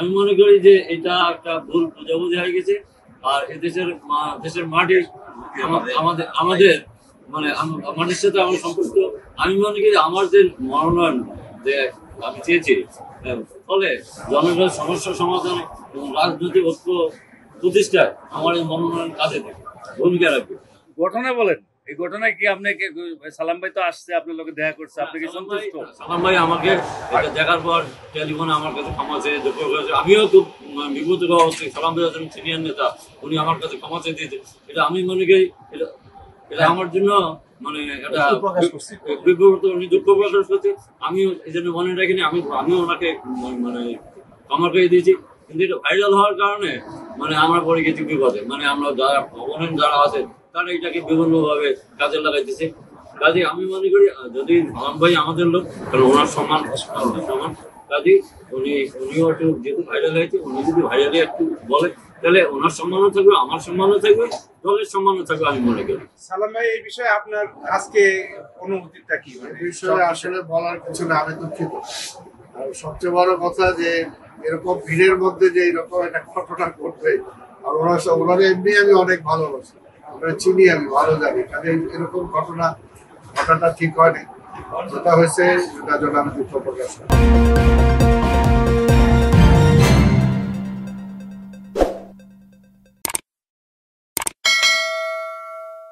আমি মনে করি যে এটা একটা ভুল বোঝাবুঝি হয়ে গেছে। আর দেশের মাটি আমাদের আমাদের মানে মাটির সাথে আমার সম্পৃক্ত। আমি মনে করি আমার যে মনোনয়ন যে আমি চেয়েছি, ফলে জনগণের সমস্যার সমাধানে এবং রাজনৈতিক ঐক্য প্রতিষ্ঠায় আমার এই মনোনয়ন কাজে দেবে, ভূমিকা রাখবে। ঘটনা বলেন, এই ঘটনায় কি আপনাকে সালাম ভাই তো আসছে আপনার লোকে দেখা করছে, আপনি কি সন্তুষ্ট? সালাম ভাই আমাকে এটা দেখার পর টেলিফোনে আমার কাছে ক্ষমা চেয়ে দুঃখ করেছে। আমিও খুব বিব্রত হওয়া হচ্ছে। সালাম ভাই একজন সিনিয়র নেতা, উনি আমার কাছে ক্ষমা চেয়ে দিয়েছে। এটা আমি মনে করি এটা আমার জন্য মানে একটা বিব্রত, উনি দুঃখ প্রকাশ করছে। আমিও এই জন্য মনে রাখিনি। আমিও ওনাকে মানে ক্ষমা করে দিয়েছি। কিন্তু এটা ভাইরাল হওয়ার কারণে মানে আমরা পড়ে গেছি বিপদে। মানে আমরা যারা অপোনেন্ট যারা আছে তারা এটাকে বিভিন্নভাবে কাজে লাগাইতেছে। কাজে আমি মনে করি যদি সালাম ভাই আমাদের লোক, কারণ ওনার সম্মান কাজে উনিও একটু যেহেতু ভাইরাল হয়েছে, উনি যদি ভাইরালে একটু বলে তাহলে ওনার সম্মানও থাকবে, আমার সম্মানও থাকবে, দলের সম্মানও থাকবে আমি মনে করি। সালাম ভাই, এই বিষয়ে আপনার আজকে অনুভূতিটা কি? মানে বিষয়ে আসলে বলার কিছু না, আমি দুঃখিত। আর সবচেয়ে বড় কথা যে এরকম ভিড়ের মধ্যে যে এরকম একটা ঘটনা ঘটবে, আর ওনারা এমনি আমি অনেক ভালোবাসি, ওনারা চিনি, আমি ভালো জানি। কারণ এরকম ঘটনাটা ঠিক হয়নি, যেটা হয়েছে সেটার জন্য আমি দুঃখ প্রকাশ করি।